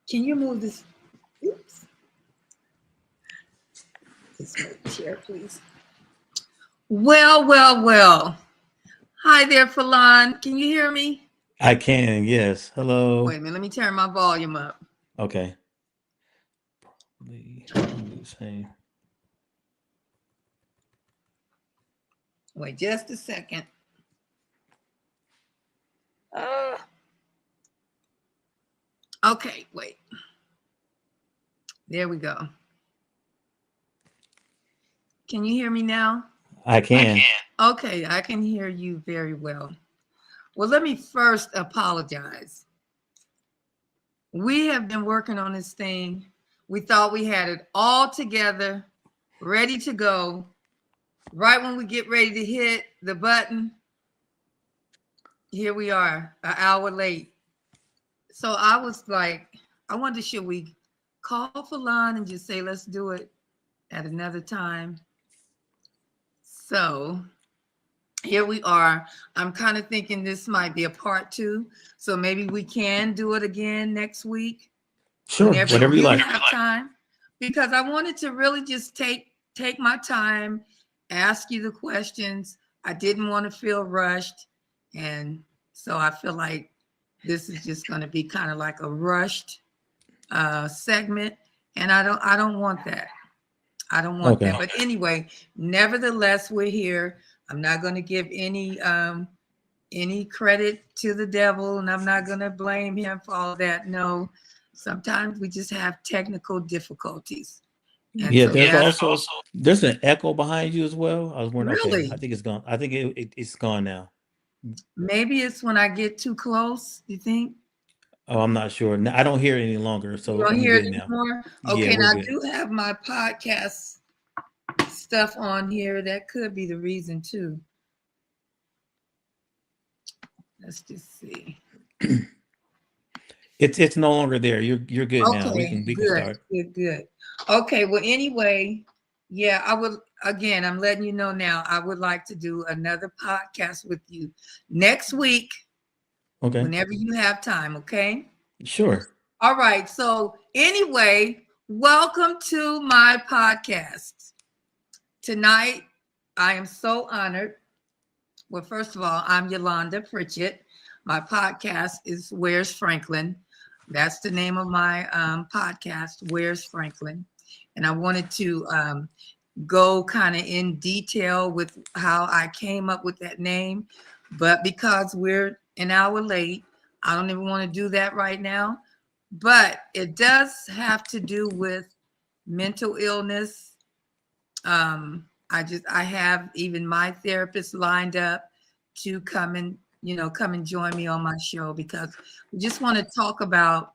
Can you move this? Oops. Just move the chair, please. Well. Hi there, Falawn. Can you hear me? I can, yes. Wait a Hello. minute. Let me turn my volume up. Okay. I'll do the same. Wait just a second. Okay, wait. There we go. Can you hear me now? I can. Okay, I can hear you very well. Well, let me first apologize. We have been working on this thing. We thought we had it all together, ready to go. Right when we get ready to hit the button, here we are, an hour late. So I was like, I wonder, should we call Falawn and just say, let's do it at another time? So here we are. I'm kind of thinking this might be a part 2. So maybe we can do it again next week. Sure, whatever you like. Have time, because I wanted to really just take my time, ask you the questions. I didn't want to feel rushed, and so I feel like this is just going to be kind of like a rushed segment, and I don't want that. I don't want that. But anyway, nevertheless, we're here. I'm not going to give any credit to the devil, and I'm not going to blame him for all that. No. Sometimes we just have technical difficulties. And Yeah, so there's an echo behind you as well. I was wondering. Really? Okay, I think it's gone. I think it's gone now. Maybe it's when I get too close, you think? Oh, I'm not sure. I don't hear it any longer, You so don't I'm hear it good now. anymore? Yeah, Okay, and we're I good. do have my podcast stuff on here. That could be the reason too. Let's just see. It's no longer there. You're good now. We Okay, can start. good. Okay, well, anyway, yeah, I would, again, I'm letting you know now, I would like to do another podcast with you next week, Okay. whenever you have time, okay? Sure. All right, so anyway, welcome to my podcast. Tonight, I am so honored. Well, first of all, I'm Yolanda Pritchett. My podcast is Where's Franklin? That's the name of my podcast, Where's Franklin? And I wanted to go kind of in detail with how I came up with that name. But because we're an hour late, I don't even want to do that right now. But it does have to do with mental illness. I have even my therapist lined up to come and join me on my show, because we just want to talk about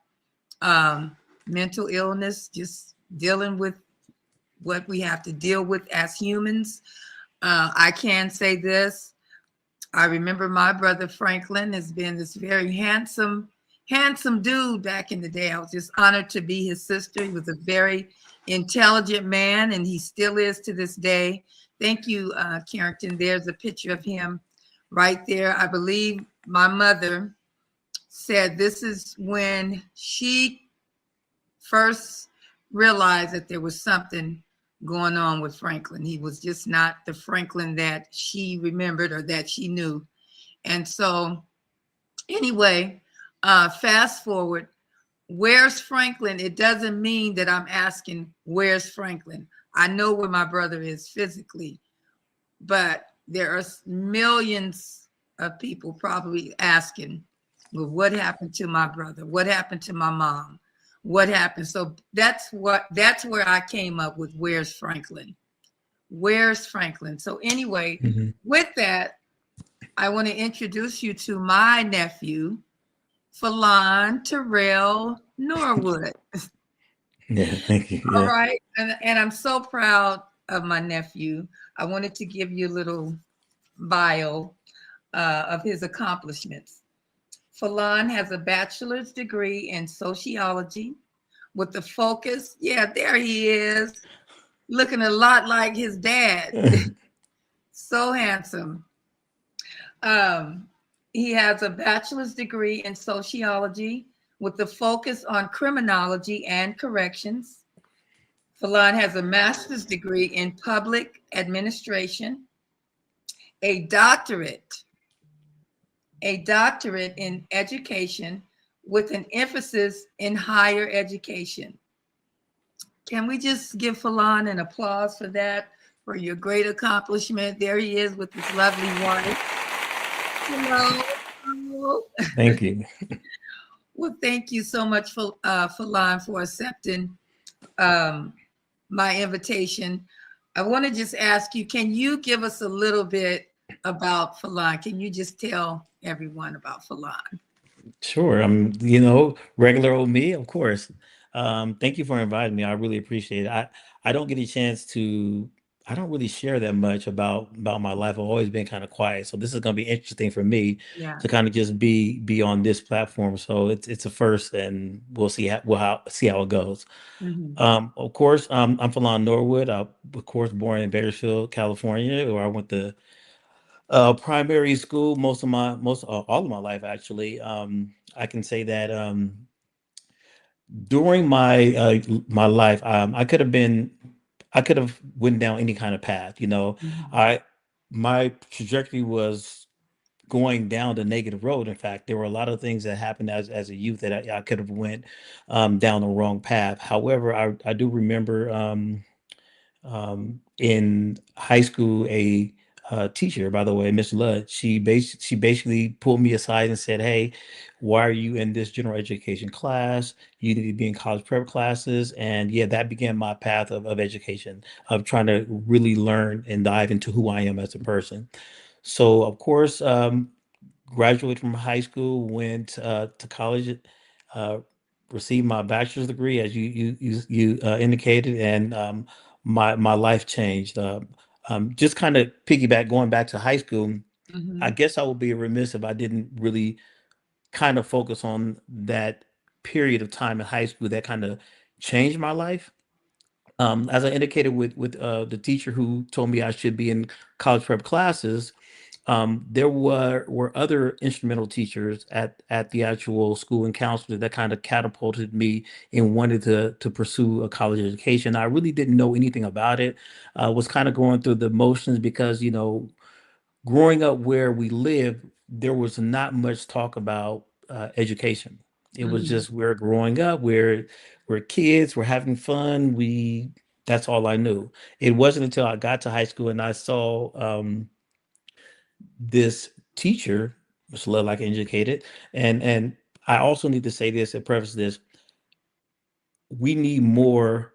mental illness, just dealing with what we have to deal with as humans. I can say this. I remember my brother Franklin has been this very handsome dude back in the day. I was just honored to be his sister. He was a very intelligent man, and he still is to this day. Thank you, Carrington. There's a picture of him right there. I believe my mother said this is when she first realized that there was something going on with Franklin. He was just not the Franklin that she remembered or that she knew. And so anyway, fast forward, where's Franklin? It doesn't mean that I'm asking, where's Franklin? I know where my brother is physically, but there are millions of people probably asking, well, what happened to my brother? What happened to my mom? What happened? So that's where I came up with Where's Franklin? Where's Franklin? So anyway, with that, I want to introduce you to my nephew, Falawn Norwood. Yeah, thank you. All Yeah. right. And I'm so proud of my nephew. I wanted to give you a little bio of his accomplishments. Falawn has a bachelor's degree in sociology with the focus. Yeah, there he is, looking a lot like his dad. So handsome. He has a bachelor's degree in sociology with a focus on criminology and corrections. Falawn has a master's degree in public administration, a doctorate, a doctorate in education with an emphasis in higher education. Can we just give Falawn an applause for that, for your great accomplishment? There he is with his lovely wife. Hello. Thank you. Well, thank you so much for Falawn for accepting my invitation. I want to just ask you, can you give us a little bit about Falawn? Can you just tell everyone about Falawn? Sure. Regular old me, of course. Thank you for inviting me. I really appreciate it. I don't get a chance to, I don't really share that much about my life. I've always been kind of quiet. So this is going to be interesting for me Yeah. to kind of just be on this platform. So it's a first, and we'll see see how it goes. Mhm. Of course, I'm Falawn Norwood. I, of course, born in Bakersfield, California, where I went to primary school most all of my life, actually. I can say that during my life, I could have went down any kind of path. Mhm. I my trajectory was going down the negative road. In fact, there were a lot of things that happened as a youth that I could have went down the wrong path. However, I do remember. In high school, a teacher, by the way, Miss Ludd, she basically pulled me aside and said, "Hey, why are you in this general education class? You need to be in college prep classes." And yeah, that began my path of education, of trying to really learn and dive into who I am as a person. So, of course, graduated from high school, went to college, uh, received my bachelor's degree, as you indicated, and my life changed. Just kind of piggyback going back to high school. I Mhm. guess I would be remiss if I didn't really kind of focus on that period of time in high school that kind of changed my life. As I indicated with the teacher who told me I should be in college prep classes, there were other instrumental teachers at the actual school and counselors that kind of catapulted me and wanted to pursue a college education. I really didn't know anything about it. Was kind of going through the motions because growing up where we live, there was not much talk about education. It was Mhm. just we're growing up, we're kids, we're having fun. We That's all I knew. It wasn't until I got to high school and I saw this teacher, Mr. Love, like I indicated, and I also need to say this and preface this: we need more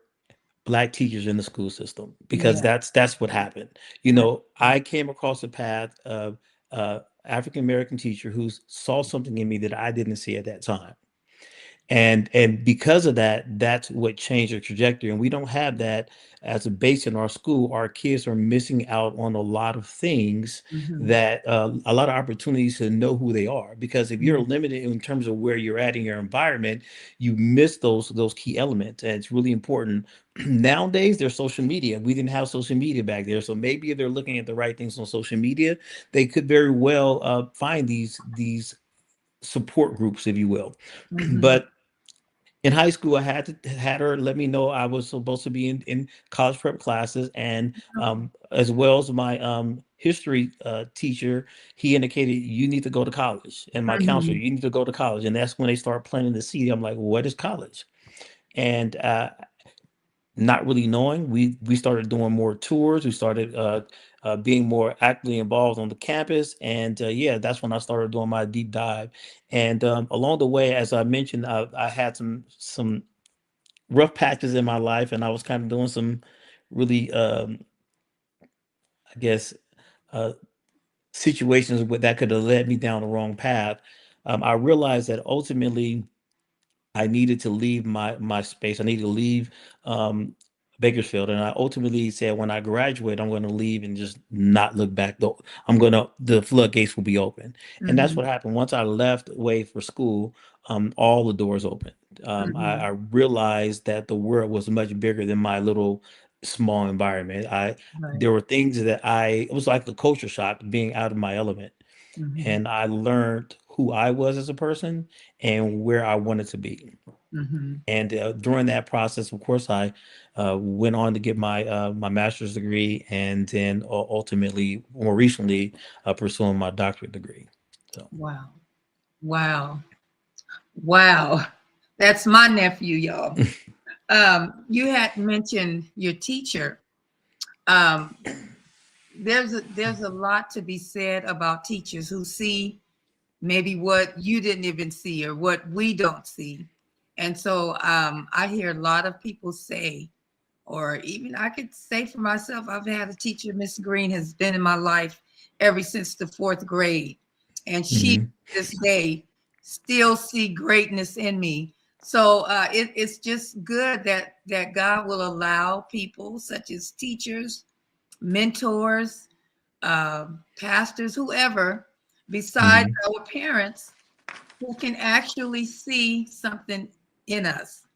Black teachers in the school system because Yeah. that's what happened. I came across a path of African American teacher who saw something in me that I didn't see at that time. And because of that, that's what changed the trajectory. And we don't have that as a base in our school. Our kids are missing out on a lot of things, Mhm. that a lot of opportunities to know who they are. Because if you're Yeah. limited in terms of where you're at in your environment, you miss those key elements. And it's really important. Nowadays, there's social media. We didn't have social media back there, so maybe if they're looking at the right things on social media, they could very well find these support groups, if you will. Mhm. But in high school, I had her let me know I was supposed to be in college prep classes, and as well as my history teacher, he indicated you need to go to college, and my counselor, Mhm. you need to go to college, and that's when they start planting the seed. I'm like, what is college? And not really knowing, we started doing more tours. We started being more actively involved on the campus, and yeah, that's when I started doing my deep dive. And along the way, as I mentioned, I had some rough patches in my life, and I was kind of doing some really, I guess, uh, situations that could have led me down the wrong path. I realized that ultimately I needed to leave my space. I needed to leave um, Bakersfield, and I ultimately said, when I graduate, I'm going to leave and just not look back. Though the floodgates will be open, and that's Mhm. what happened. Once I left away for school, all the doors opened. I Mhm. realized that the world was much bigger than my little small environment. Right. There were things that it was like the culture shock, being out of my element. Mm-hmm. and I learned who I was as a person and where I wanted to be. Mm-hmm. And during that process, of course, I went on to get my master's degree, and then ultimately, more recently, pursuing my doctorate degree. So, Wow. Wow. Wow. That's my nephew, y'all. You had mentioned your teacher. Um, there's a lot to be said about teachers who see maybe what you didn't even see or what we don't see. And so I hear a lot of people say, or even I could say for myself, I've had a teacher, Miss Green, has been in my life ever since the fourth grade. And she, mhm. this day, still see greatness in me. So it's just good that God will allow people such as teachers, mentors, pastors, whoever, besides Mhm. our parents, who can actually see something in us.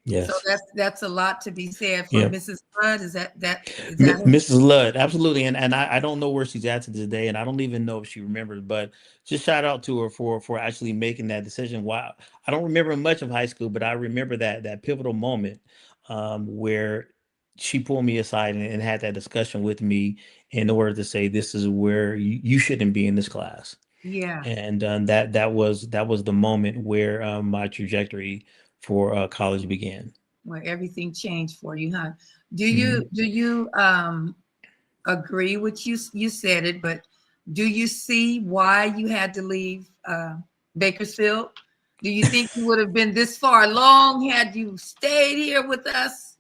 So Yes. that's a lot to be said for Yeah. Mrs. Flood. Is that her? Mrs. Ludd, absolutely, and I don't know where she's at to this day, and I don't even know if she remembers. But just shout out to her for actually making that decision. Wow, I don't remember much of high school, but I remember that pivotal moment where she pulled me aside and had that discussion with me in order to say this is where you shouldn't be in this class, Yeah, and that was the moment where my trajectory for college began. where everything changed for you, huh? Do you Mhm. do you agree with you? You said it, but do you see why you had to leave Bakersfield? Do you think you would have been this far along had you stayed here with us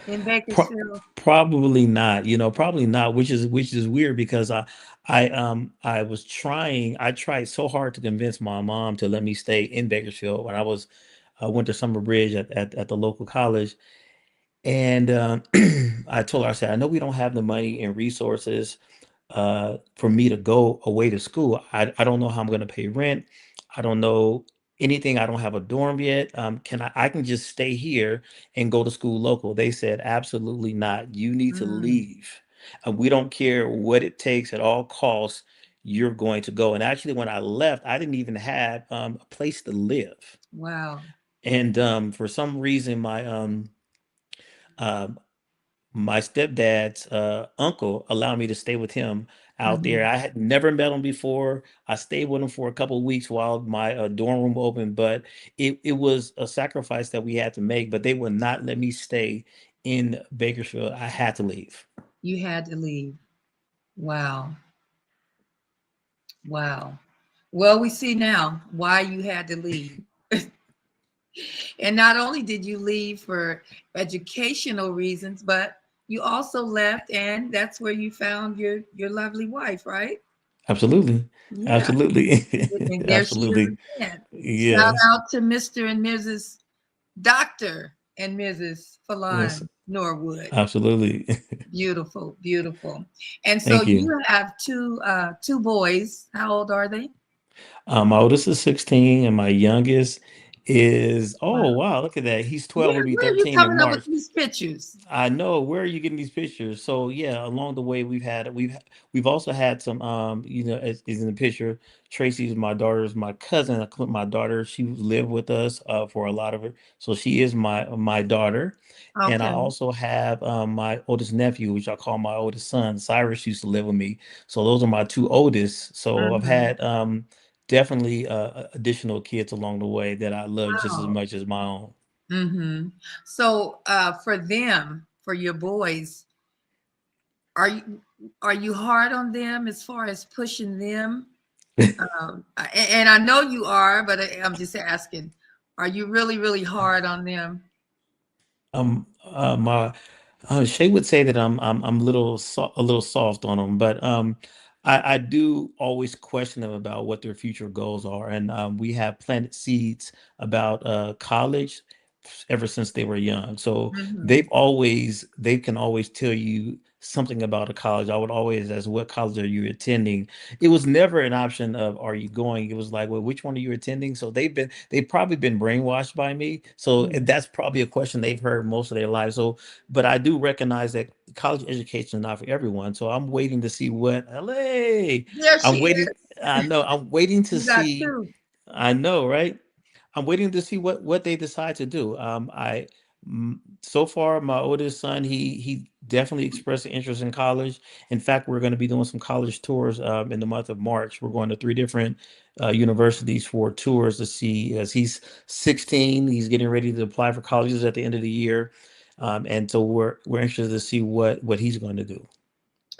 in Pro- Bakersfield? Probably not, probably not, which is weird because I was trying, I tried so hard to convince my mom to let me stay in Bakersfield when I went to Summer Bridge at the local college. And I told her, I said, I know we don't have the money and resources for me to go away to school. I don't know how I'm going to pay rent. I don't know anything. I don't have a dorm yet. I can just stay here and go to school local. They said, absolutely not. You need to Mm, leave. We don't care what it takes at all costs. You're going to go. And actually, when I left, I didn't even have a place to live. wow. And for some reason, uh, my stepdad's uncle allowed me to stay with him out there. Hmm. I had never met him before. I stayed with him for a couple of weeks while my dorm room opened, but it was a sacrifice that we had to make. But they would not let me stay in Bakersfield. I had to leave. You had to leave. Wow. Wow. Well, we see now why you had to leave. And not only did you leave for educational reasons, but you also left, and that's where you found your lovely wife, right? Absolutely, Yeah. absolutely, And there she is absolutely. again. Shout Yes, out to Mr. and Mrs. Dr. and Mrs. yes, Falawn Norwood. absolutely. Beautiful, beautiful. And so Thank you. you have two boys. How old are they? My oldest is 16 and my youngest is, Wow. oh wow, look at that. He's 12, will Where be where are you 13 in coming up with March. these pictures? I know. Where are you getting these pictures? So yeah, along the way we've also had some as in the picture, Tracy's my daughter's my cousin, my daughter, she lived with us for a lot of it. So she is my daughter. And I Okay. also have my oldest nephew, which I call my oldest son. Cyrus used to live with me. So those are my two oldest. So I've Hmm. had definitely additional kids along the way that I love just as Wow. much as my own. Hmm. So for them, for your boys, are you hard on them as far as pushing them? And I know you are, but I'm just asking, are you really, really hard on them? My Shay would say that I'm a little soft on them, but I do always question them about what their future goals are, and we have planted seeds about college ever since they were young. So Hmm. they can always tell you something about a college, I would always ask, what college are you attending? It was never an option of, are you going? It was like, well, which one are you attending? So they've probably been brainwashed by me. So Mhm. that's probably a question they've heard most of their lives. So, but I do recognize that college education is not for everyone. So I'm waiting to see what LA. There I'm she waiting. is. I know. I'm waiting to You got see. two. I know, right? I'm waiting to see what they decide to do. So far, my oldest son, he definitely expressed an interest in college. In fact, we're going to be doing some college tours in the month of March. We're going to three different universities for tours to see. As he's 16, he's getting ready to apply for colleges at the end of the year, and so we're interested to see what he's going to do.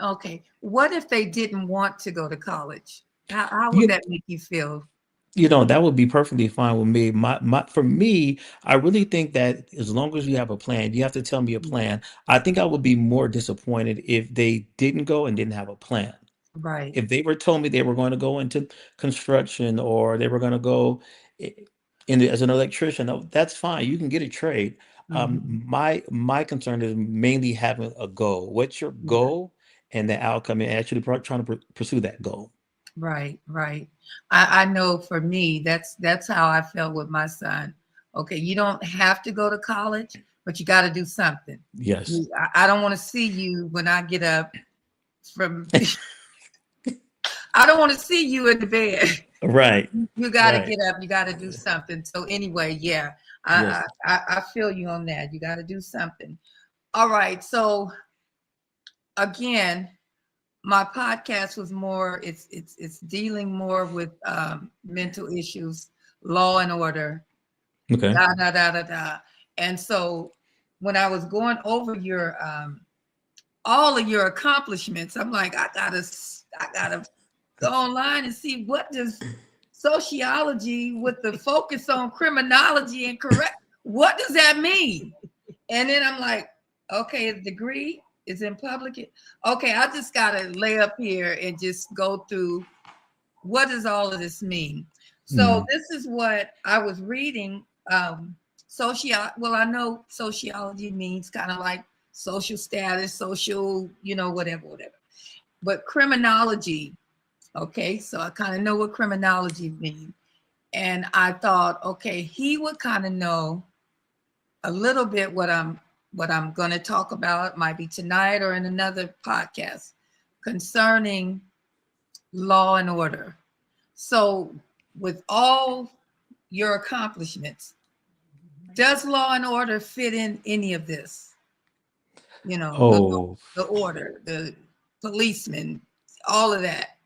Okay. What if they didn't want to go to college? How would You that make you feel? that would be perfectly fine with me. My For me, I really think that as long as you have a plan, you have to tell me a plan. I think I would be more disappointed if they didn't go and didn't have a plan. Right. If they were told me they were going to go into construction or they were going to go i- as an electrician, that's fine. You can get a trade. Mhm. My concern is mainly having a goal. What's your Yeah. goal and the outcome, and actually trying to pursue that goal. Right. Right. I know for me, that's how I felt with my son. Okay, you don't have to go to college, but you got to do something. Yes. I don't want to see you when I get up from. I don't want to see you in the bed. Right. You got to Right. get up. You got to do something. So anyway, yeah, I Yes. I feel you on that. You got to do something. All right. So again, my podcast was more. It's dealing more with mental issues, law and order, Okay. da da da da da. And so when I was going over your all of your accomplishments, I'm like, I gotta go online and see what does sociology with the focus on criminology and correct, what does that mean? And then I'm like, okay, a degree is in public. Okay, I just gotta lay up here and just go through what does all of this mean. So Mm. this is what I was reading. Well, I know sociology means kind of like social status, social, whatever, whatever. But criminology, okay, so I kind of know what criminology means. And I thought, okay, he would kind of know a little bit what I'm going to talk about. It might be tonight or in another podcast concerning law and order. So, with all your accomplishments, does law and order fit in any of this? The Oh, the order, the policemen, all of that.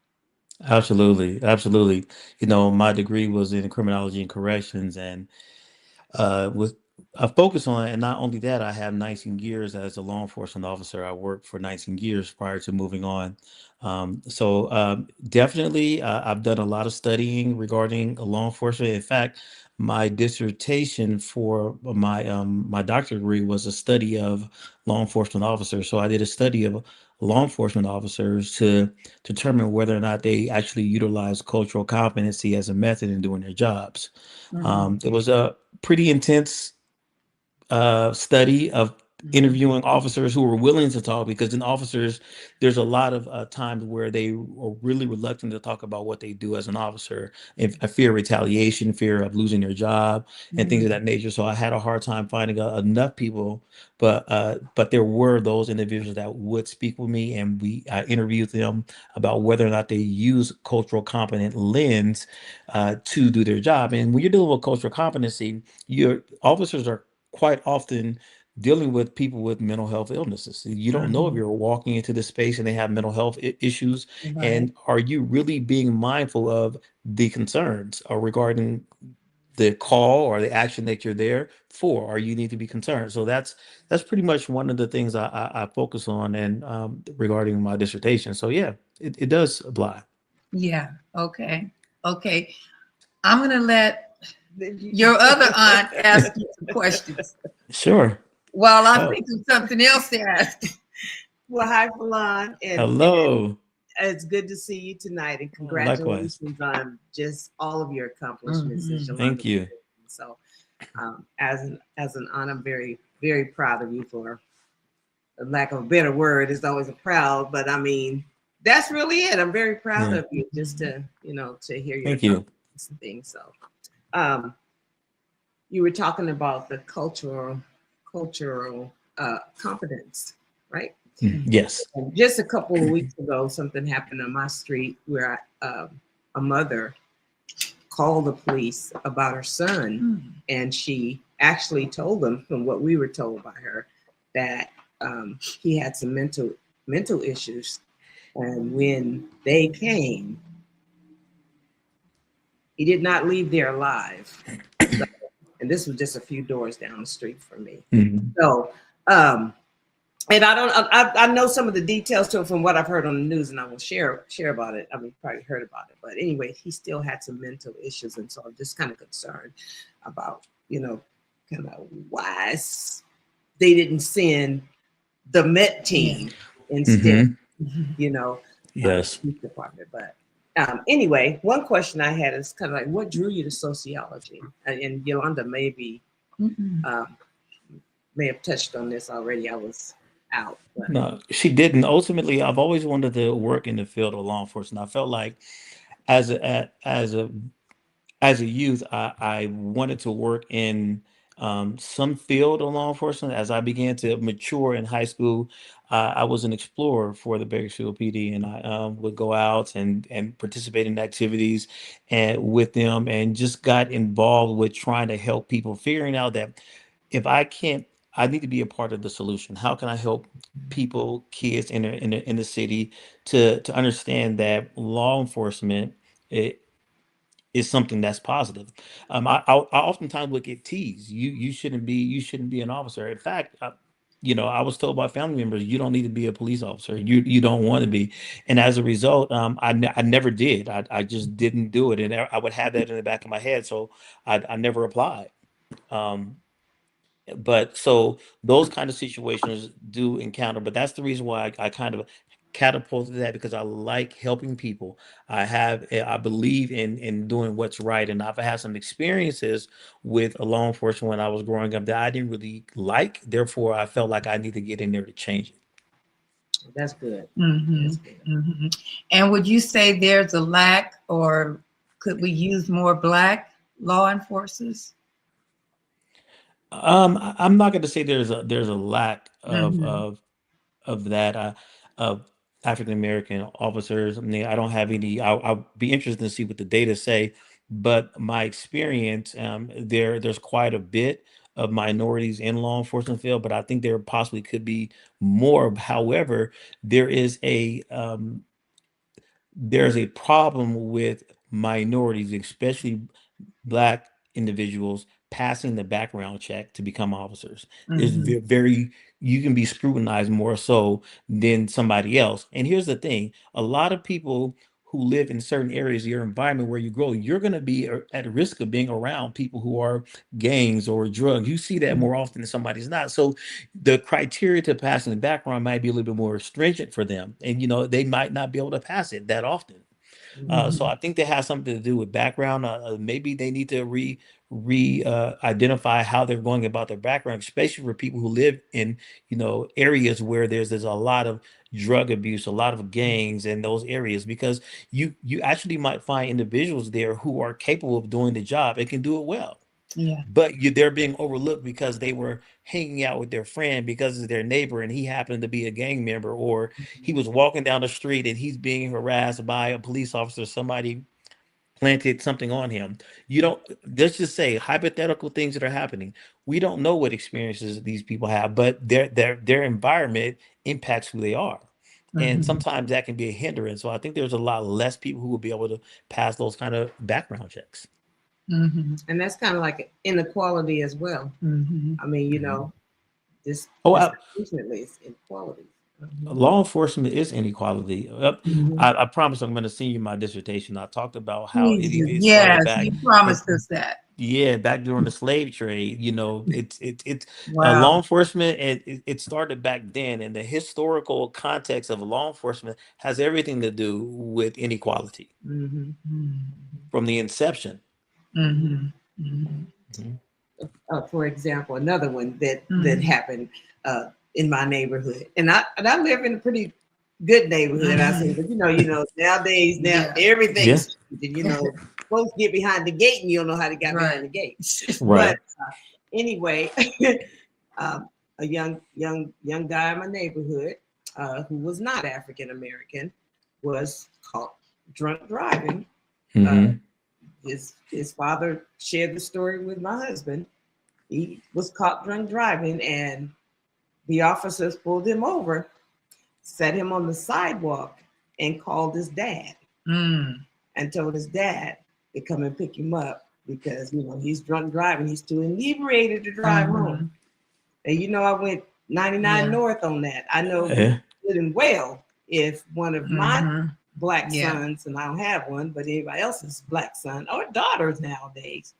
absolutely. Absolutely. My degree was in criminology and corrections, and with a focus on it. And not only that, I have 19 years as a law enforcement officer. I worked for 19 years prior to moving on. Definitely, I've done a lot of studying regarding law enforcement. In fact, my dissertation for my doctorate degree was a study of law enforcement officers. So I did a study of law enforcement officers to determine whether or not they actually utilize cultural competency as a method in doing their jobs. Mhm, It was a pretty intense study of mhm, interviewing officers who were willing to talk, because in officers, there's a lot of times where they are really reluctant to talk about what they do as an officer, if a fear of retaliation, fear of losing their job, and things of mhm, that nature. So I had a hard time finding enough people, but there were those individuals that would speak with me, and I interviewed them about whether or not they use cultural competent lens to do their job. And when you're dealing with cultural competency, your officers are quite often dealing with people with mental health illnesses. You don't know if mhm. you're walking into this space and they have mental health issues, Right. and are you really being mindful of the concerns regarding the call or the action that you're there for, or you need to be concerned. So that's pretty much one of the things I focus on, and regarding my dissertation. So yeah, it does apply. Yeah. Okay. Okay. I'm gonna let your other aunt ask you some questions Sure. while I Oh, think of something else to ask. Well, hi, Falawn, and hello. it's good to see you tonight. And Likewise. congratulations on just all of your accomplishments as Mhm. Yolanda Thank was you. saying. So, as an aunt, I'm very very proud of you for lack of a better word, is always a proud, but I mean, that's really it. I'm very proud of you just to, to hear your Thank you. things. So, you were talking about the cultural competence, right? Yes. And just a couple of weeks ago, something happened on my street where a mother called the police about her son, and she actually told them, from what we were told by her, that he had some mental issues, and when they came, he did not leave there alive. So, and this was just a few doors down the street from me. So, and I know some of the details to it from what I've heard on the news, and I will share about it. I mean, you probably heard about it, but anyway, he still had some mental issues, and so I'm just kind of concerned about, kind of why they didn't send the Met team instead, Yes. police department. But anyway, one question I had is kind of like, what drew you to sociology? And Yolanda may have touched on this already. I was out. But. No, she didn't. Ultimately, I've always wanted to work in the field of law enforcement. I felt like as a youth, I wanted to work in some field of law enforcement. As I began to mature in high school, I was an explorer for the Bakersfield PD, and I would go out and participate in activities and with them, and just got involved with trying to help people, figuring out that if I can't, I need to be a part of the solution. How can I help people, kids in the city to understand that law enforcement is something that's positive. I oftentimes would get teased. You shouldn't be an officer. In fact, I was told by family members, you don't need to be a police officer. You don't want to be. And as a result, I never did. I just didn't do it, and I would have that in the back of my head, so I never applied. Um, but so those kind of situations do encounter, but that's the reason why I kind of catapulted that, because I like helping people. I believe in doing what's right, and I've had some experiences with law enforcement when I was growing up that I didn't really like. Therefore, I felt like I need to get in there to change it. That's good. That's good. And would you say there's a lack, or could we use more Black law enforcers? I'm not going to say there's a lack of that, of African American officers. I mean, I don't have any. I'll be interested to see what the data say, but my experience, there's quite a bit of minorities in law enforcement field, but I think there possibly could be more. However, there is there's a problem with minorities, especially Black individuals, passing the background check to become officers. Is very, you can be scrutinized more so than somebody else. And here's the thing: a lot of people who live in certain areas of your environment where you grow, you're going to be at risk of being around people who are gangs or drugs. You see that more often than somebody's not. So the criteria to passing the background might be a little bit more stringent for them, and they might not be able to pass it that often. So I think that has something to do with background. Maybe they need to re identify how they're going about their background, especially for people who live in areas where there's a lot of drug abuse, a lot of gangs in those areas, because you actually might find individuals there who are capable of doing the job and can do it well. Yeah. But they're being overlooked because they were hanging out with their friend, because of their neighbor, and he happened to be a gang member, or he was walking down the street and he's being harassed by a police officer. Somebody planted something on him. You don't, let's just say hypothetical things that are happening. We don't know what experiences these people have, but their environment impacts who they are. And sometimes that can be a hindrance. So I think there's a lot less people who will be able to pass those kind of background checks. And that's kind of like inequality as well. I mean, this unfortunately is inequality. Law enforcement is inequality. I promise I'm going to send you my dissertation. I talked about how it started Yes, back. you promised us that. Yeah, back during the slave trade. It's Wow. law enforcement, and it started back then. And the historical context of law enforcement has everything to do with inequality from the inception. For example, another one that happened. in my neighborhood, and I live in a pretty good neighborhood. I say, but nowadays everything's folks get behind the gate and you don't know how to get behind the gate. Right. But anyway, a young guy in my neighborhood who was not African American was caught drunk driving. His father shared the story with my husband. He was caught drunk driving, and the officers pulled him over, set him on the sidewalk, and called his dad and told his dad to come and pick him up because he's drunk driving. He's too inebriated to drive home. And I went 99 north on that. I know good and well if one of my Black sons, and I don't have one, but anybody else's Black son or daughters nowadays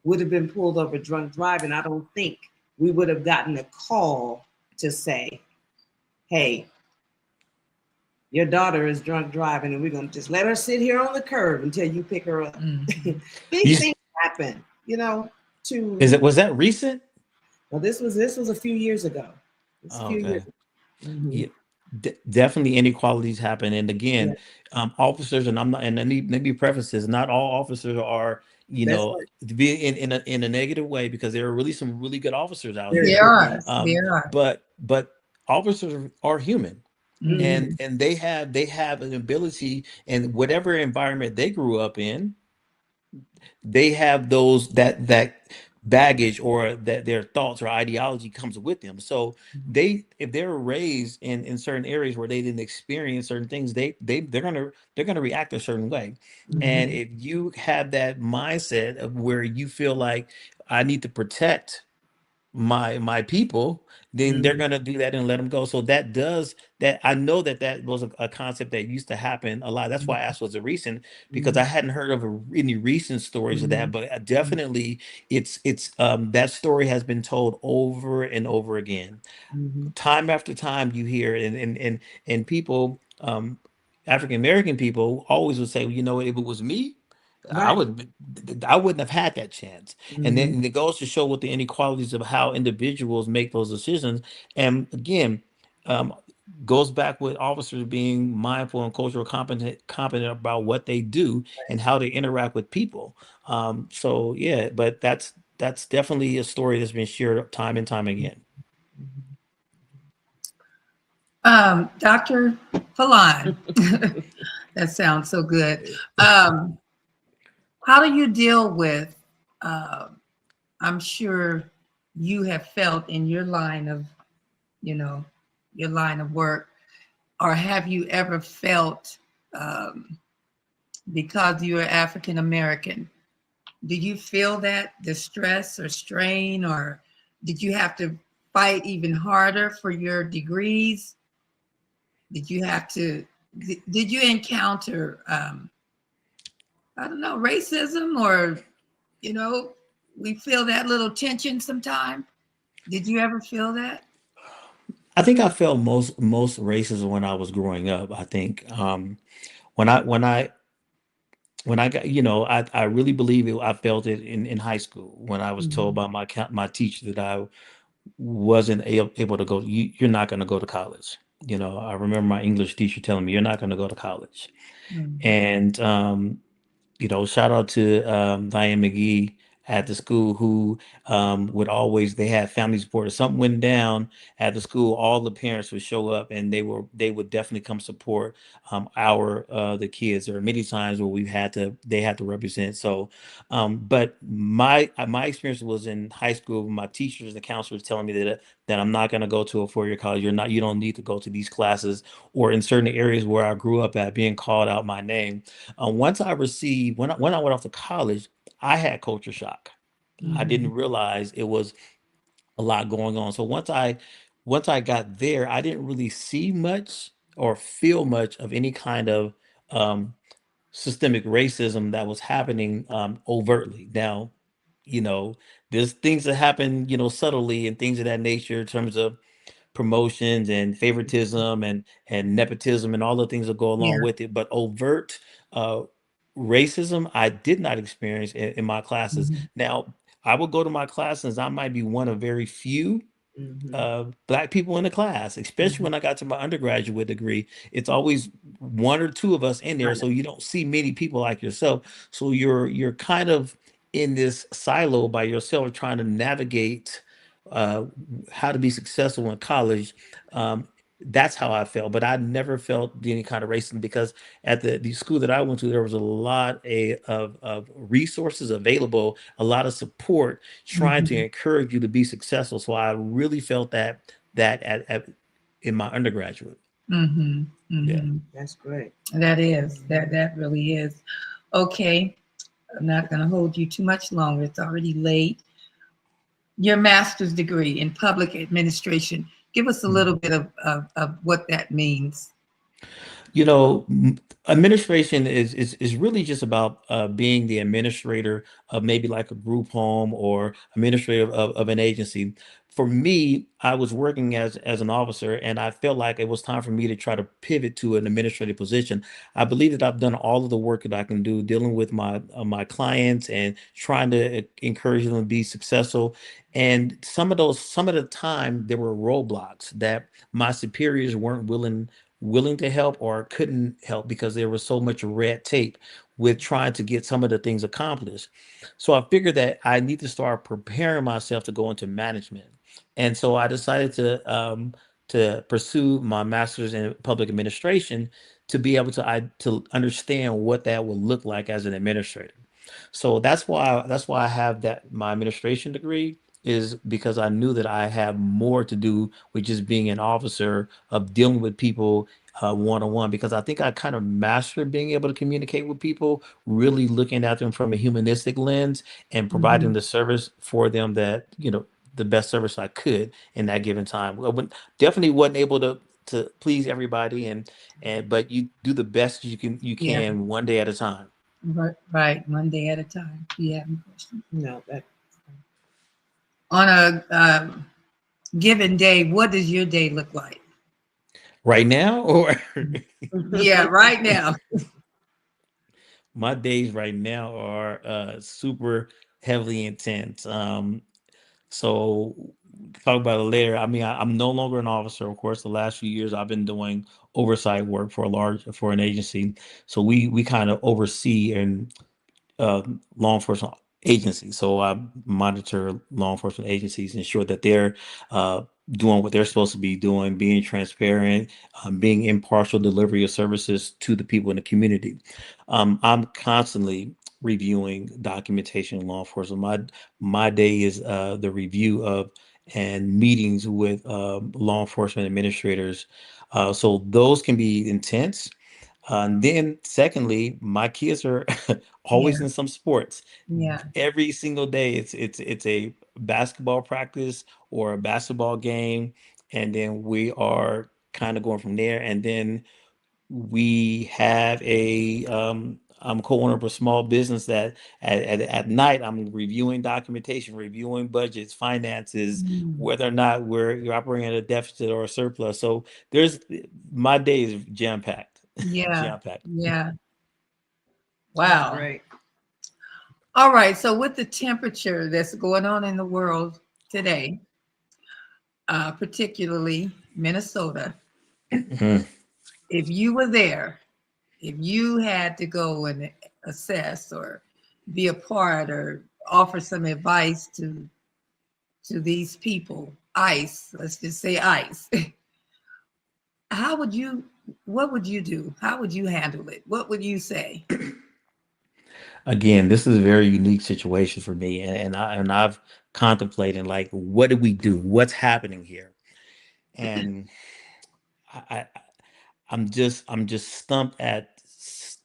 would have been pulled over drunk driving, I don't think we would have gotten a call to say, hey, your daughter is drunk driving and we're going to just let her sit here on the curb until you pick her up. These things happen, Was that recent? Well, this was a few years ago. Yeah, definitely inequalities happen. And again, officers, and let me preface this, not all officers are, to be in a negative way, because there are really some really good officers out here. There are. But officers are human. And they have an ability, and whatever environment they grew up in, they have those that baggage, or that their thoughts or ideology comes with them. So if they're raised in certain areas where they didn't experience certain things, they're gonna react a certain way. And if you have that mindset of where you feel like, I need to protect my people, then they're gonna do that and let them go. So I know that was a concept that used to happen a lot. That's why I asked, was it recent? Because I hadn't heard of any recent stories of that, but definitely it's that story has been told over and over again. Time after time you hear, and people, African American people always would say, if it was me, I wouldn't have had that chance. And then it goes to show what the inequalities of how individuals make those decisions. And again, goes back with officers being mindful and cultural competent about what they do and how they interact with people. So yeah, but that's definitely a story that's been shared time and time again. Dr. Falawn, that sounds so good. How do you deal with, I'm sure you have felt in your line of, your line of work, or have you ever felt, because you're African American, do you feel that distress or strain, or did you have to fight even harder for your degrees? Did you encounter, I don't know, racism, or, we feel that little tension sometimes? Did you ever feel that? I think I felt most racism when I was growing up. I think when I got, I really believe I felt it in high school when I was told by my teacher that I wasn't able to go. You're not going to go to college. I remember my English teacher telling me, you're not going to go to college. And shout out to Diane McGee at the school, who would always, they had family support. If something went down at the school, all the parents would show up, and they would definitely come support the kids. There are many times where they had to represent. So but my experience was in high school. My teachers and counselors telling me that I'm not going to go to a 4-year college. You don't need to go to these classes, or in certain areas where I grew up at, being called out my name. Once I received, when I went off to college, I had culture shock. I didn't realize it was a lot going on. So once I got there, I didn't really see much or feel much of any kind of um, systemic racism that was happening overtly. Now, there's things that happen, subtly, and things of that nature, in terms of promotions and favoritism and nepotism and all the things that go along Yeah. with it. But overt uh, racism, I did not experience in my classes. Now, I would go to my classes. I might be one of very few Black people in the class, especially when I got to my undergraduate degree. It's always one or two of us in there, Right. so you don't see many people like yourself. So you're kind of in this silo by yourself, trying to navigate uh, how to be successful in college. Um, that's how I felt, but I never felt any kind of racism because at the school that I went to, there was a lot of resources available, a lot of support trying to Mhm. encourage you to be successful. So I really felt that in my undergraduate. Mhm. Yeah. Mhm. That's great. That really is. Okay, I'm not going to hold you too much longer. It's already late. Your master's degree in public administration. Give us a little bit of what that means. You know, administration is really just about being the administrator of maybe like a group home or administrator of an agency. For me, I was working as an officer, and I felt like it was time for me to try to pivot to an administrative position. I believe that I've done all of the work that I can do, dealing with my clients and trying to encourage them to be successful. And some of the time, there were roadblocks that my superiors weren't willing to help or couldn't help because there was so much red tape with trying to get some of the things accomplished. So I figured that I need to start preparing myself to go into management. And so I decided to pursue my master's in public administration to be able to understand what that would look like as an administrator. So that's why I have that my administration degree is because I knew that I have more to do with just being an officer of dealing with people one on one, because I think I kind of mastered being able to communicate with people, really looking at them from a humanistic lens and providing Mhm. the service for them that, the best service I could in that given time. Definitely wasn't able to please everybody, and but you do the best Yeah, you can one day at a time. right. One day at a time. Do you have any questions? No, that On a given day, what does your day look like? Right now, or Yeah, right now. my days right now are super heavily intense. So talk about it later. I mean, I'm no longer an officer. Of course, the last few years I've been doing oversight work for an agency. So we kind of oversee and law enforcement agencies. So I monitor law enforcement agencies, ensure that they're uh, doing what they're supposed to be doing, being transparent, being impartial delivery of services to the people in the community. I'm constantly reviewing documentation in law enforcement. My day is the review of and meetings with law enforcement administrators. So those can be intense. And then secondly, my kids are always Yeah, in some sports. yeah. Every single day it's a basketball practice or a basketball game, and then we are kind of going from there. And then we have I'm co-owner of a small business that at night I'm reviewing documentation, reviewing budgets, finances, Mm. whether or not you're operating at a deficit or a surplus. So there's my day is jam-packed. Yeah, Jam-packed. yeah. that's Wow. great. All right. So with the temperature that's going on in the world today, particularly Minnesota, Mhm. if you were there, if you had to go and assess or be a part or offer some advice to these people, ICE, let's just say ICE, how would you, what would you do? How would you handle it? What would you say? Again, this is a very unique situation for me, and I've contemplated like, what do we do? What's happening here? And I I'm just stumped at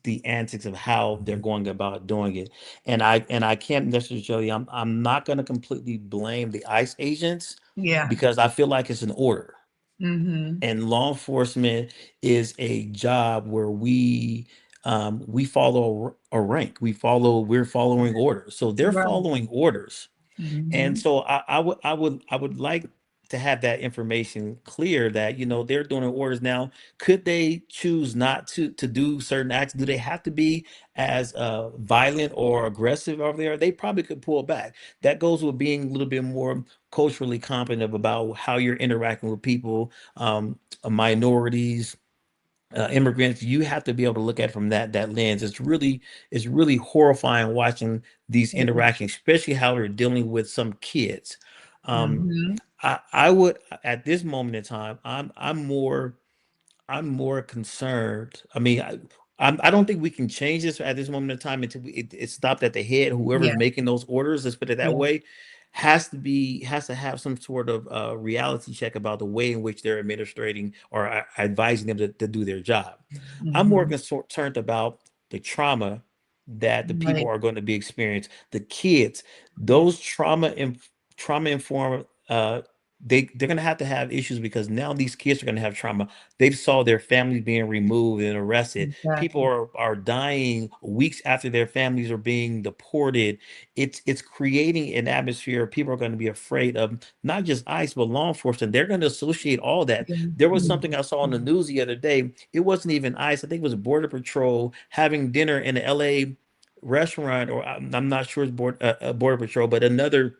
the antics of how they're going about doing it, and I can't necessarily I'm not going to completely blame the ICE agents Yeah. because I feel like it's an order. Mm-hmm. And law enforcement is a job where we follow a rank. We're following orders. So they're Right. following orders. And Mm-hmm. so I would like to have that information clear that, they're doing orders now. Could they choose not to do certain acts? Do they have to be as violent or aggressive over there? They probably could pull back. That goes with being a little bit more culturally competent about how you're interacting with people, minorities, immigrants. You have to be able to look at it from that lens. It's really horrifying watching these interactions, especially how they're dealing with some kids. um Mhm. I would, at this moment in time, I'm more concerned. I mean, I don't think we can change this at this moment in time until it's stopped at the head. Whoever's Yeah, making those orders, let's put it that yeah. way, has to have some sort of reality check about the way in which they're administrating or advising them to do their job. I'm more Mhm. concerned about the trauma that the people Right. are going to be experienced. The kids, Yeah. those trauma informed. They're going to have issues because now these kids are going to have trauma. They've saw their families being removed and arrested. People Exactly. are dying weeks after their families are being deported. It's creating an atmosphere. People are going to be afraid of not just ICE but law enforcement. They're going to associate all that. Yeah. There was Yeah. something I saw on the news the other day. It wasn't even ICE. I think it was Border Patrol having dinner in an LA restaurant, or I'm not sure it's Border Patrol, but another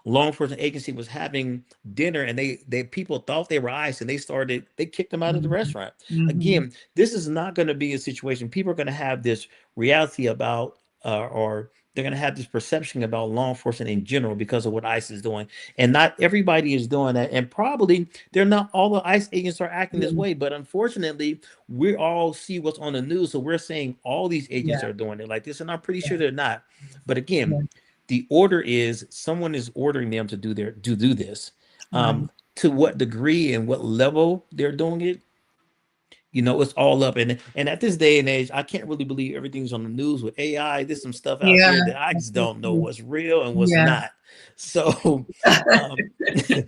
law enforcement agency was having dinner, and they people thought they were ICE, and they kicked them out of the Mhm. restaurant. Mhm. Again, this is not going to be a situation. People are going to have this reality about, or they're going to have this perception about law enforcement in general because of what ICE is doing, and not everybody is doing that, and probably they're not all the ICE agents are acting this Yeah. way. But unfortunately, we all see what's on the news, so we're saying all these agents Yeah. are doing it like this, and I'm pretty Yeah. sure they're not. But again, Yeah. the order is someone is ordering them to do this. Right. To what degree and what level they're doing it, it's all up. And at this day and age, I can't really believe everything's on the news with AI. There's some stuff out Yeah. there that I That's just so don't know true. what's real and what's Yeah. not. So, um,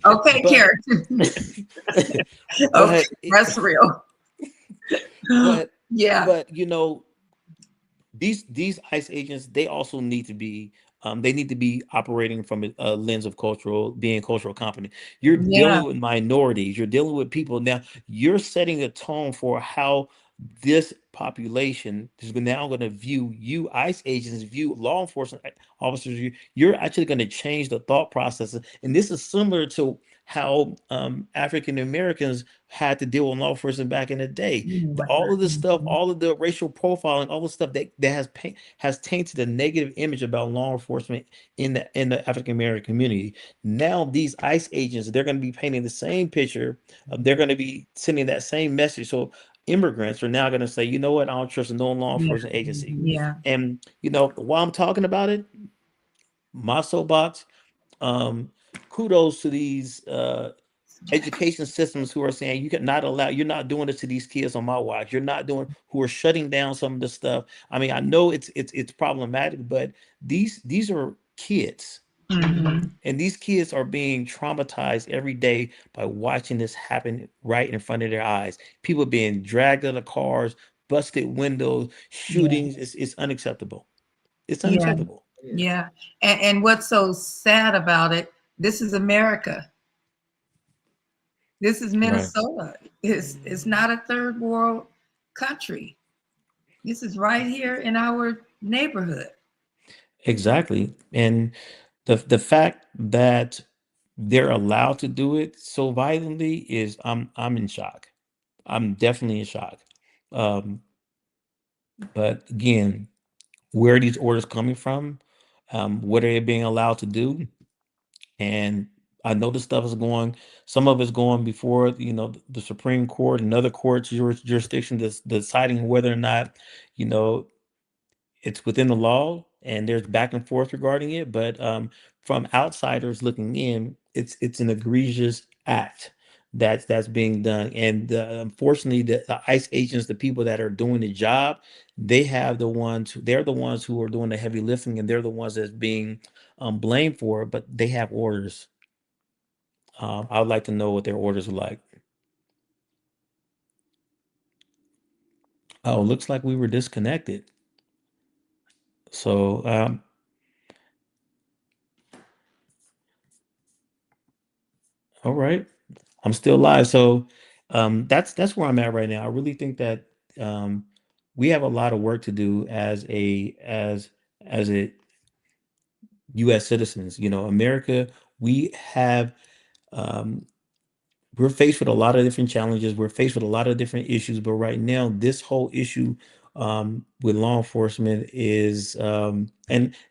Okay, but Karen. Okay, but that's real. but Yeah. but these ICE agents, they also need to be operating from a lens of being cultural competent. You're Yeah. dealing with minorities, you're dealing with people. Now you're setting a tone for how this population is now going to view you. ICE agents view law enforcement officers. You're actually going to change the thought processes, and this is similar to how African Americans had to deal with law enforcement back in the day. Oh my All of this God. stuff, Mhm. all of the racial profiling, all the stuff that has tainted a negative image about law enforcement in the African American community. Now these ICE agents, they're going to be painting the same picture. They're going to be sending that same message. So immigrants are now going to say, you know what, I don't trust no law Yeah. enforcement agency. Yeah. And while I'm talking about it, my soapbox, um, kudos to these education systems who are saying you're not doing this to these kids on my watch. You're not doing who are shutting down some of the stuff. I mean, I know it's problematic, but these are kids, Mhm. and these kids are being traumatized every day by watching this happen right in front of their eyes. People being dragged out of cars, busted windows, Yeah. shootings. It's unacceptable. It's Yeah. unacceptable. Yeah. Yeah. And what's so sad about it, this is America. This is Right. Minnesota. It's not a third world country. This is right here in our neighborhood. Exactly. And the fact that they're allowed to do it so violently is I'm in shock. I'm definitely in shock. Um, but again, where are these orders coming from? What are they being allowed to do? And I know this stuff is going, some of it's going before, the Supreme Court and other courts jurisdiction that's deciding whether or not, you know, it's within the law, and there's back and forth regarding it. But from outsiders looking in, it's an egregious act that's being done. And unfortunately, the ICE agents, the people that are doing the job, they're the ones who are doing the heavy lifting, and they're the ones that's being blamed for it. But they have orders. I would like to know what their orders are like. Oh, looks like we were disconnected. So All right. I'm still live. So that's where I'm at right now. I really think that um, we have a lot of work to do as a U.S. citizens. You know, America, we have um, we're faced with a lot of different challenges. We're faced with a lot of different issues, but right now, this whole issue with law enforcement is, and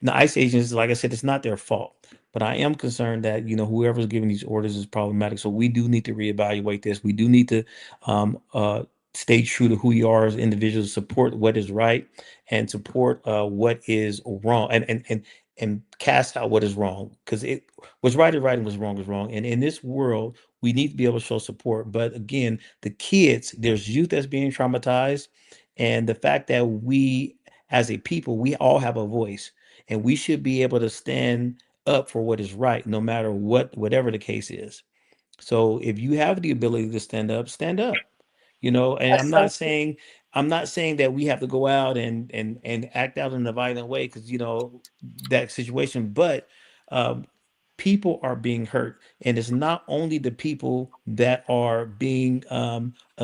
the ICE agents, like I said, it's not their fault. But I am concerned that whoever's giving these orders is problematic. So we do need to reevaluate this. We do need to um, uh, stay true to who we are as individuals, support what is right, and support what is wrong, and cast out what is wrong. Because it what's right is right and what's wrong is wrong. And in this world we need to be able to show support. But again, the kids, there's youth that's being traumatized. And the fact that we, as a people, we all have a voice and we should be able to stand up for what is right, no matter whatever the case is. So if you have the ability to stand up, stand up. And That's so true. I'm not saying that we have to go out and act out in a violent way, because that situation, but um, people are being hurt, and it's not only the people that are being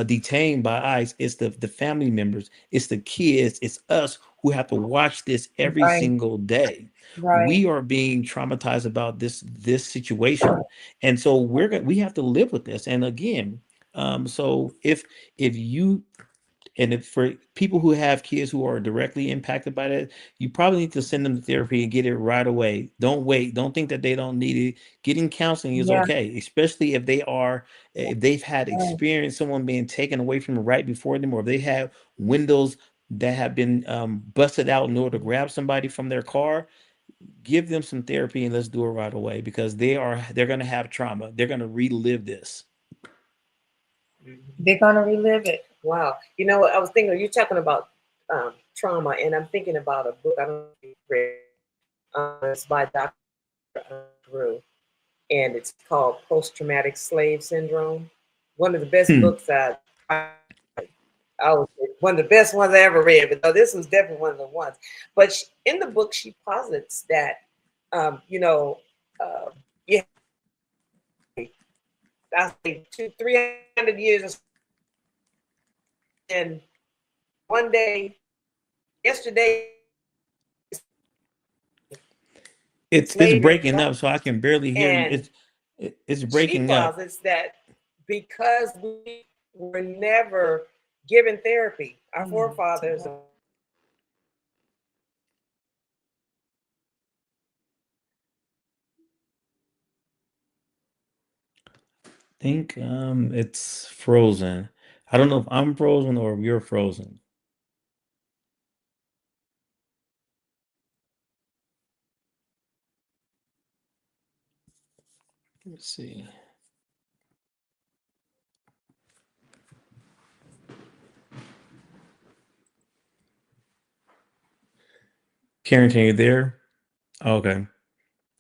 detained by ICE, it's the family members, it's the kids, it's us who have to watch this every Right, single day. right. We are being traumatized about this situation, and so we have to live with this. And again, so if you and if for people who have kids who are directly impacted by that, you probably need to send them to therapy and get it right away. Don't wait. Don't think that they don't need it. Getting counseling is Yeah, okay, especially if they've had right. experience someone being taken away from them right before them, or if they have windows that have been busted out in order to grab somebody from their car. Give them some therapy and let's do it right away, because they're going to have trauma. They're going to relive this. They're gonna relive it. Wow. You know what? I was thinking, you're talking about trauma, and I'm thinking about a book I don't know if you've read. It's by Dr. Drew, and it's called Post Traumatic Slave Syndrome. One of the best Hmm. books I was one of the best ones I ever read, but no, this was definitely one of the ones. But in the book, she posits that, you know, yeah, I think 300 years, and one day, yesterday, It's slavery, breaking up, so I can barely hear you. and It's she breaking up. posits that because we were never given therapy, our forefathers. Think it's frozen. I don't know if I'm frozen or if you're frozen. Let's see. Karen, can you there? Okay.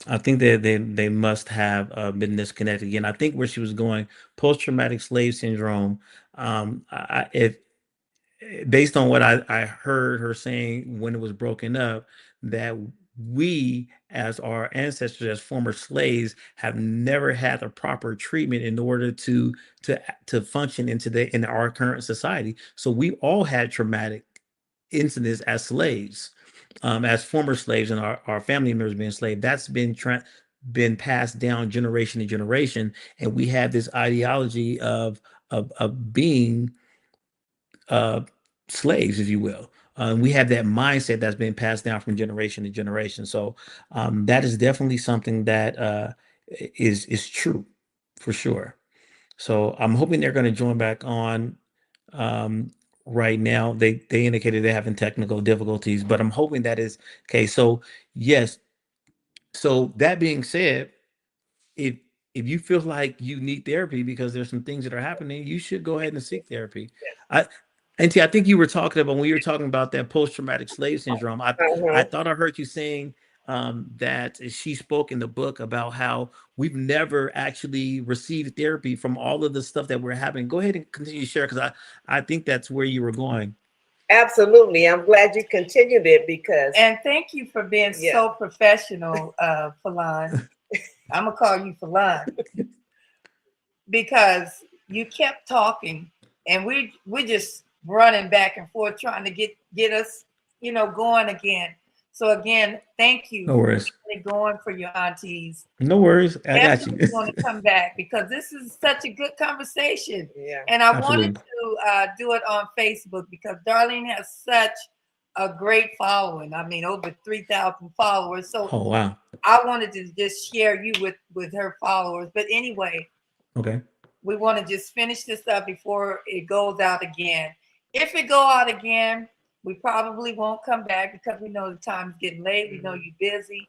I think that they must have been disconnected again. I think where she was going, post-traumatic slave syndrome. If based on what I heard her saying when it was broken up, that we, as our ancestors, as former slaves, have never had the proper treatment in order to function in our current society. So we all had traumatic incidents as slaves, as former slaves, and our family members being slaves. That's been passed down generation to generation, and we have this ideology of being uh, slaves, if you will. We have that mindset that's been passed down from generation to generation. So that is definitely something that is true for sure. So I'm hoping they're going to join back on um, right now. They indicated they're having technical difficulties, but I'm hoping that is okay. So yes. So that being said, if if you feel like you need therapy because there's some things that are happening, you should go ahead and seek therapy. I I think you were talking about when you were talking about that post-traumatic slave syndrome. I Uh-huh. thought I heard you saying that she spoke in the book about how we've never actually received therapy from all of the stuff that we're having. Go ahead and continue to share, because I think that's where you were going. Absolutely. I'm glad you continued it because And thank you for being yeah. so professional, Falawn. I'm gonna call you Falawn. because you kept talking, and we just running back and forth trying to get us, going again. So again, thank you No for worries. getting it going for your aunties. No worries. I got you. Definitely want to come back because this is such a good conversation. Yeah. And I Absolutely. wanted to do it on Facebook because Darlene has such a great following. I mean, over 3,000 followers. So Oh, wow. I wanted to just share you with her followers. But anyway, Okay. we want to just finish this up before it goes out again. If it go out again, we probably won't come back because we know the time's getting late. We know you're busy.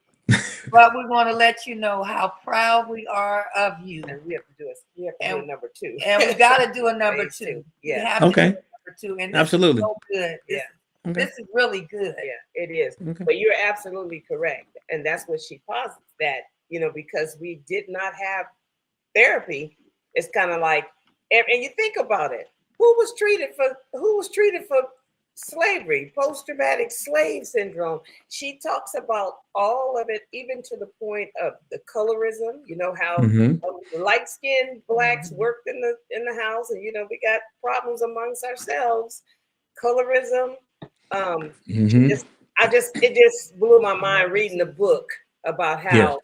But we want to let you know how proud we are of you. And we have to do a number 2. And we got to do a number Phase 2. two. We Yeah. have to Okay. do a number 2. And this Absolutely. is so good. Okay. This is really good. Yeah, it is. Okay. But you're absolutely correct. And that's what she posits, that, because we did not have therapy, it's kind of like, and you think about it, who was treated for slavery, post-traumatic slave syndrome? She talks about all of it, even to the point of the colorism, how light-skinned blacks worked in the house, and we got problems amongst ourselves, colorism. It just blew my mind reading the book about how,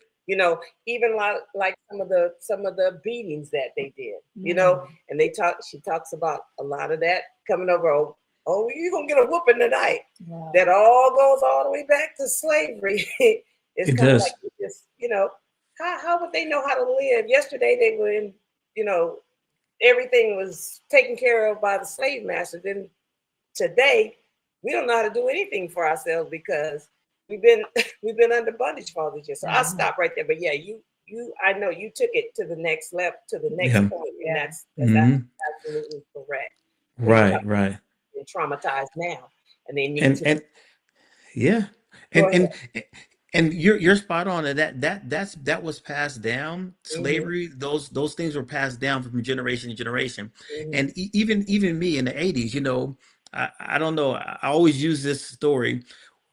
even like some of the beatings that they did, and she talks about a lot of that coming over. Oh, you're gonna get a whooping tonight. Yeah. That all goes all the way back to slavery. It's kind of like just, how would they know how to live? Yesterday they were in, everything was taken care of by the slave master. Then today we don't know how to do anything for ourselves because we've been under bondage for all these years. So I'll stop right there. But yeah, I know you took it to the next level, to the next point, and that's absolutely correct. Right. And traumatized now, and they need and you're spot on. And that was passed down. Slavery, those things were passed down from generation to generation. And even me in the 80s, I don't know, I always use this story.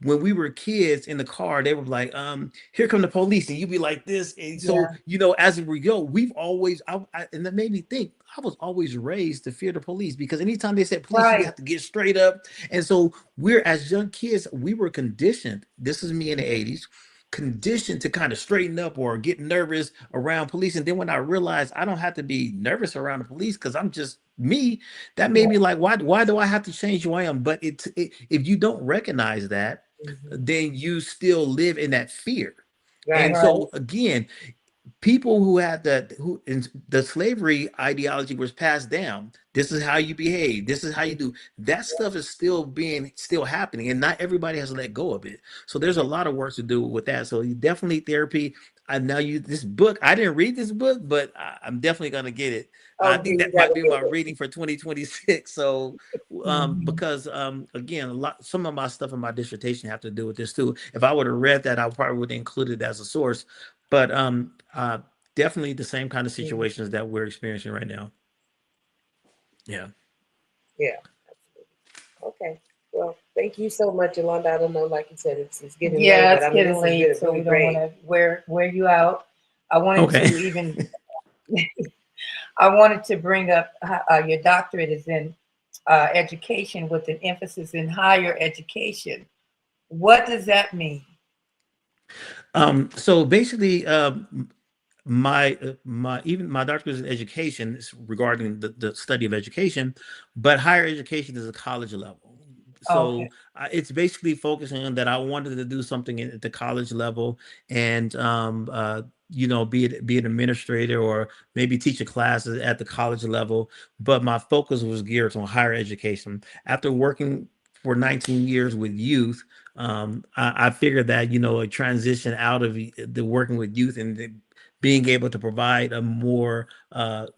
When we were kids in the car, they were like, here come the police, and you'd be like this. And so, as we go, we've always, and that made me think, I was always raised to fear the police, because anytime they said police, you have to get straight up. And so as young kids, we were conditioned. This is me in the 80s, conditioned to kind of straighten up or get nervous around police. And then when I realized I don't have to be nervous around the police because I'm just me, that made me like, why do I have to change who I am? But if you don't recognize that, then you still live in that fear. So again, people who had the slavery ideology was passed down. This is how you behave. This is how you do. That stuff is still happening, and not everybody has let go of it. So there's a lot of work to do with that. So you definitely therapy. This book, I didn't read this book, but I'm definitely gonna get it. I think that might be my reading for 2026. So because again, some of my stuff in my dissertation have to do with this too. If I would have read that, I probably would have included it as a source. But definitely the same kind of situations that we're experiencing right now. Yeah, absolutely. Okay, well, thank you so much, Yolanda. I don't know, like you said, it's getting late. It's getting late, so we don't want to wear you out. I wanted to even I wanted to bring up your doctorate is in education with an emphasis in higher education. What does that mean? So basically, my doctorate is in education, regarding the study of education, but higher education is a college level. So it's basically focusing on that. I wanted to do something at the college level, and be an administrator or maybe teach a class at the college level. But my focus was geared on higher education. After working for 19 years with youth, I figured that a transition out of the working with youth and being able to provide a more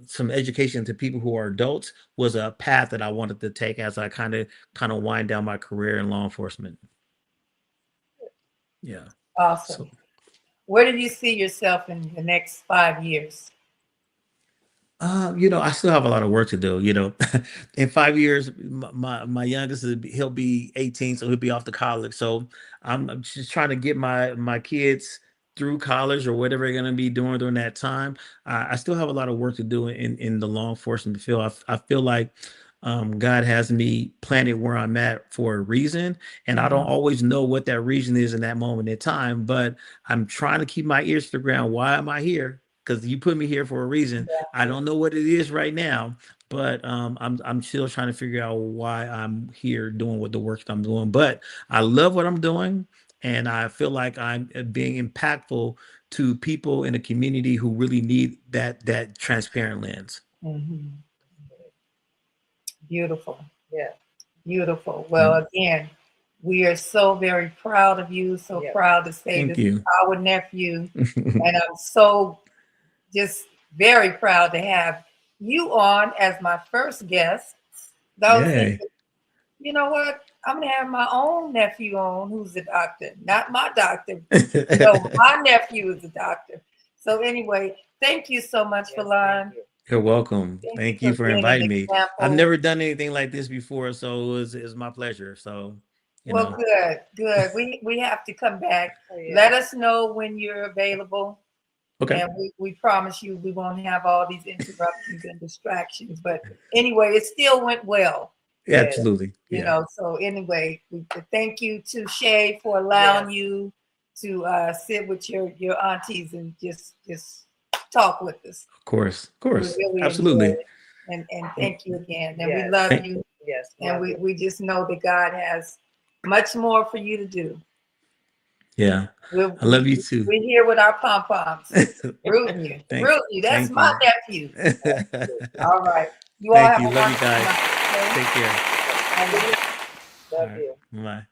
some education to people who are adults was a path that I wanted to take as I kind of wind down my career in law enforcement. Yeah. Awesome. So, where did you see yourself in the next 5 years? I still have a lot of work to do. In 5 years, my youngest he'll be 18, so he'll be off to college. So I'm just trying to get my kids through college or whatever they're going to be doing during that time, I still have a lot of work to do in the law enforcement field. I feel like God has me planted where I'm at for a reason, and I don't always know what that reason is in that moment in time. But I'm trying to keep my ears to the ground. Why am I here? Because you put me here for a reason. I don't know what it is right now, but I'm still trying to figure out why I'm here doing what the work that I'm doing. But I love what I'm doing, and I feel like I'm being impactful to people in the community who really need that transparent lens. Mhm. Beautiful. Yeah. Beautiful. Well, again, we are so very proud of you. So proud to say Thank this you. is our nephew. And I'm so just very proud to have you on as my first guest. I was Yay. thinking, you know what? I'm going to have my own nephew on who's a doctor, not my doctor. No, my nephew is a doctor. So anyway, thank you so much, Falawn. You're welcome. Thank you for being an inviting me. I've example. never done anything like this before, so it's my pleasure. So, you Well, know. good. We have to come back. Let us know when you're available. Okay. And we promise you we won't have all these interruptions and distractions. But anyway, it still went well. Yeah, absolutely. You know, so anyway, thank you to Shay for allowing you to sit with your aunties and just talk with us. Of course. We really Absolutely. enjoyed it. And thank you again. And we love you. Yes. And we just know that God has much more for you to do. Yeah. I love you too. We're here with our pom-poms. Rooting you. Rooting you. That's my nephew. All right. You all have a Love you wonderful guys. night. Take care. Love you. Bye.